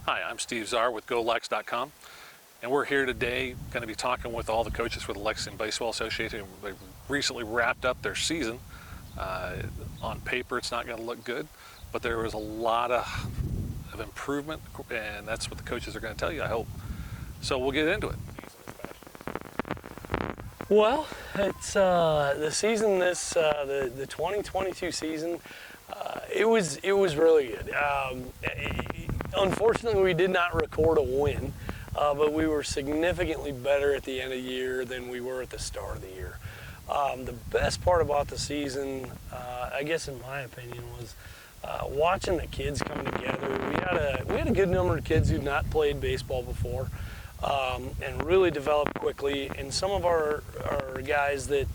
Hi, I'm Steve Czar with GoLex.com, and we're here today going to be talking with all the coaches for the Lexington Baseball Association. They recently wrapped up their season. On paper, it's not going to look good, but there was a lot of improvement, and that's what the coaches are going to tell you, I hope. So we'll get into it. Well, it's the season. The 2022 season. It was really good. Unfortunately, we did not record a win, but we were significantly better at the end of the year than we were at the start of the year. The best part about the season, I guess in my opinion, was watching the kids come together. We had a good number of kids who'd not played baseball before, and really developed quickly. And some of our guys that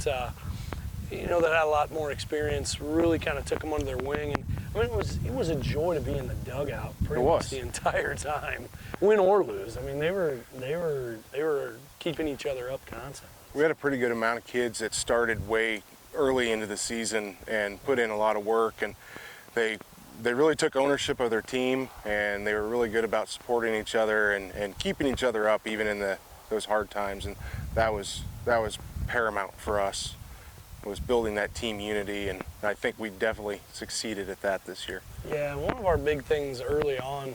that had a lot more experience really kind of took them under their wing. And I mean, it was a joy to be in the dugout pretty much the entire time, win or lose. I mean, they were keeping each other up constantly. We had a pretty good amount of kids that started way early into the season and put in a lot of work, and they really took ownership of their team, and they were really good about supporting each other and keeping each other up even in those hard times. And that was paramount for us, was building that team unity, and I think we definitely succeeded at that this year. Yeah, one of our big things early on,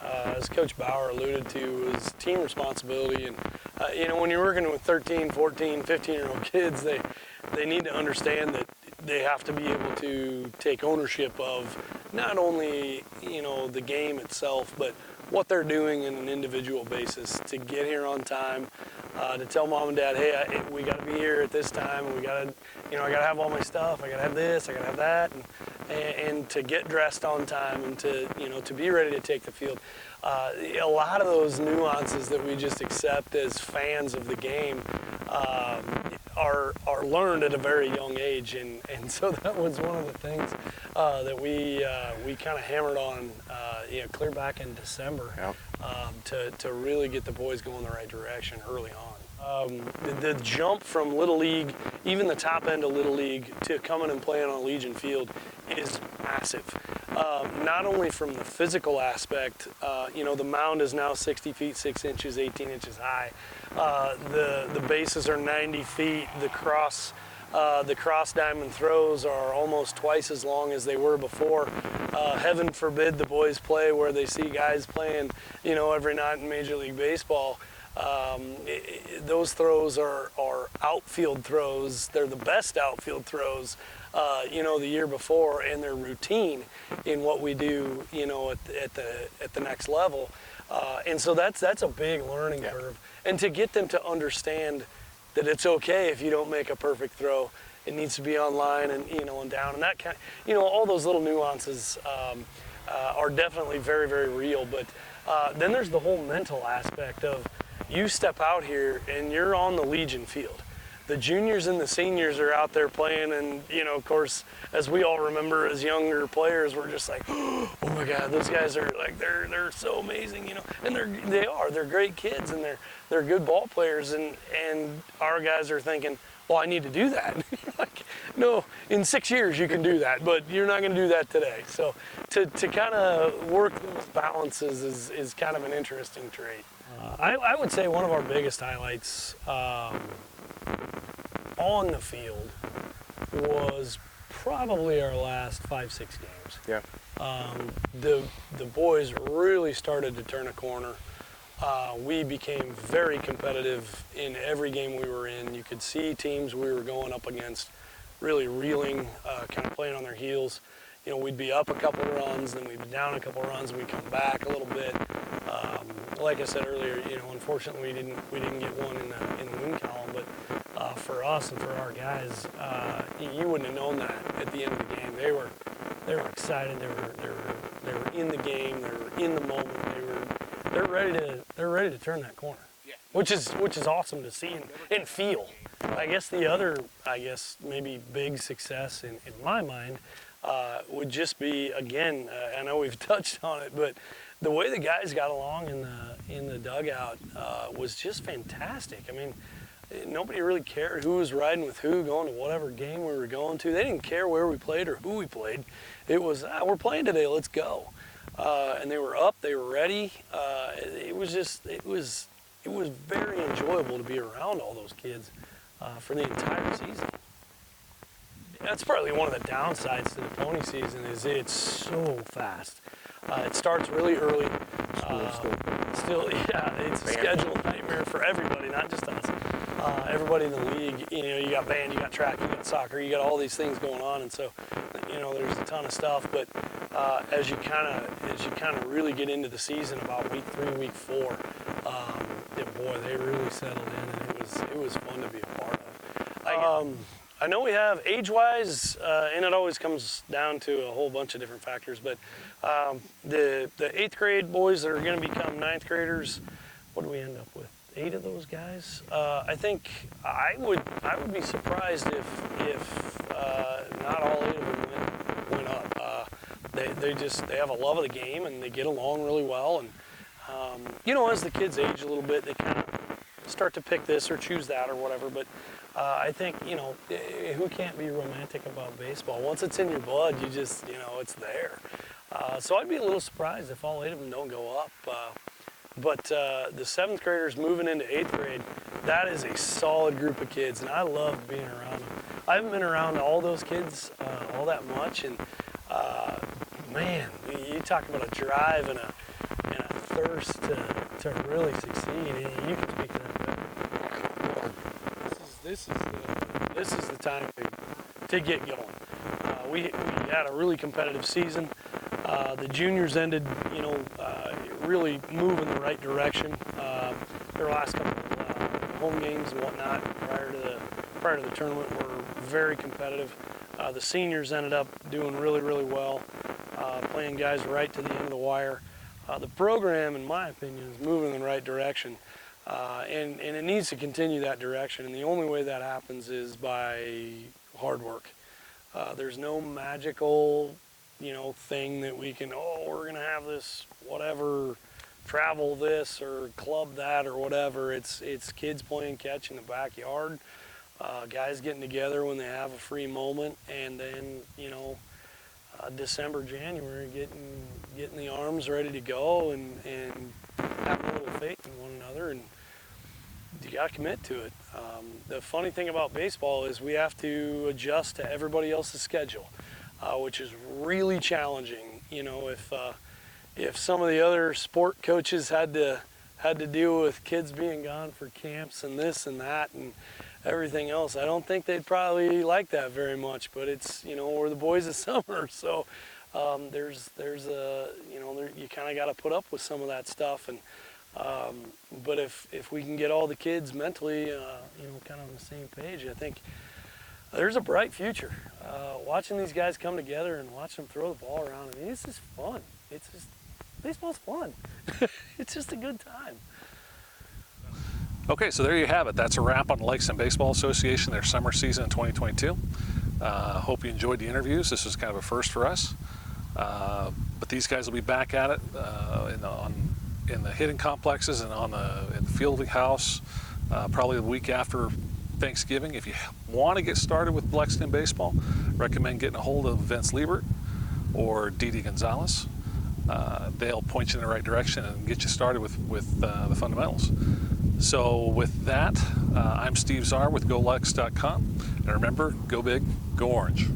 as Coach Bauer alluded to, was team responsibility. And when you're working with 13, 14, 15-year-old kids, they need to understand that they have to be able to take ownership of not only the game itself, but what they're doing on an individual basis to get here on time, to tell mom and dad, hey, we got to be here at this time, and we got to, I got to have all my stuff, I got to have this, I got to have that, and to get dressed on time, and to be ready to take the field. A lot of those nuances that we just accept as fans of the game are learned at a very young age, and so that was one of the things that we kind of hammered on clear back in December. Yep. To really get the boys going the right direction early on. The jump from Little League, even the top end of Little League, to coming and playing on Legion Field is massive. Not only from the physical aspect, the mound is now 60 feet 6 inches, 18 inches high. The bases are 90 feet. The cross diamond throws are almost twice as long as they were before. Heaven forbid the boys play where they see guys playing, every night in Major League Baseball. Those throws are outfield throws. They're the best outfield throws, the year before, and they're routine in what we do, at the next level. And so that's a big learning curve. And to get them to understand that it's okay if you don't make a perfect throw. It needs to be on line and and down, and that kind of, all those little nuances are definitely very, very real. But then there's the whole mental aspect of you step out here and you're on the Legion Field. The juniors and the seniors are out there playing, and of course, as we all remember as younger players, we're just like, oh my God, those guys are like they're so amazing, and they're great kids, and they're good ball players, and our guys are thinking, well, I need to do that. Like, no, in 6 years you can do that, but you're not going to do that today. So to kind of work those balances is kind of an interesting trait. I would say one of our biggest highlights on the field was probably our last 5-6 games. Yeah. The boys really started to turn a corner. We became very competitive in every game we were in. You could see teams we were going up against really reeling, kind of playing on their heels. We'd be up a couple runs, then we'd be down a couple runs, and we'd come back a little bit. Like I said earlier, unfortunately we didn't get one in the win column, but for us and for our guys, you wouldn't have known that at the end of the game. They were excited. They were in the game. They were in the moment. They're ready to turn that corner, which is awesome to see and feel. I guess the other maybe big success in my mind would just be, again, I know we've touched on it, but the way the guys got along in the dugout was just fantastic. I mean, nobody really cared who was riding with who, going to whatever game we were going to. They didn't care where we played or who we played. It was, we're playing today, let's go. and they were up, they were ready. It was very enjoyable to be around all those kids for the entire season. That's probably one of the downsides to the pony season is it's so fast. It starts really early. Yeah, it's a schedule nightmare for everybody, not just us. Everybody in the league, you got band, you got track, you got soccer, you got all these things going on, and so, there's a ton of stuff. But as you kind of really get into the season, about week 3, week 4, boy, they really settled in, and it was fun to be a part of. I know we have age-wise, and it always comes down to a whole bunch of different factors, but the 8th grade boys that are going to become 9th graders, what do we end up with? 8 of those guys? I think I would be surprised if not all 8 of them went up. They have a love of the game and they get along really well, and as the kids age a little bit, they kind of start to pick this or choose that or whatever. But I think who can't be romantic about baseball? Once it's in your blood, you just it's there. So I'd be a little surprised if all 8 of them don't go up. But the 7th graders moving into 8th grade, that is a solid group of kids, and I love being around them. I haven't been around all those kids all that much, and man, you talk about a drive and a thirst to really succeed. You can speak to that better. This is the time to get going. We had a really competitive season. The juniors ended, really move in the right direction. Their last couple of home games and whatnot prior to the tournament were very competitive. The seniors ended up doing really, really well, playing guys right to the end of the wire. The program, in my opinion, is moving in the right direction, and it needs to continue that direction. And the only way that happens is by hard work. There's no magical thing that we can, we're going to have this whatever, travel this or club that or whatever. It's kids playing catch in the backyard, guys getting together when they have a free moment, and then, December, January, getting the arms ready to go and having a little faith in one another, and you got to commit to it. The funny thing about baseball is we have to adjust to everybody else's schedule. Which is really challenging. If some of the other sport coaches had to deal with kids being gone for camps and this and that and everything else, I don't think they'd probably like that very much. But it's we're the boys of summer, so there's a you kind of got to put up with some of that stuff. And but if we can get all the kids mentally kind of on the same page, I think there's a bright future. Watching these guys come together and watch them throw the ball around, it's just fun. Baseball's fun. It's just a good time. Okay, so there you have it. That's a wrap on the Lexington Baseball Association, their summer season in 2022. Hope you enjoyed the interviews. This was kind of a first for us. But these guys will be back at it in the hitting complexes and in the fielding house probably the week after Thanksgiving. If you want to get started with Lexington baseball, recommend getting a hold of Vince Leibert or Didi Gonzalez. They'll point you in the right direction and get you started with the fundamentals. So with that, I'm Steve Czar with GoLex.com, and remember, go big, go orange.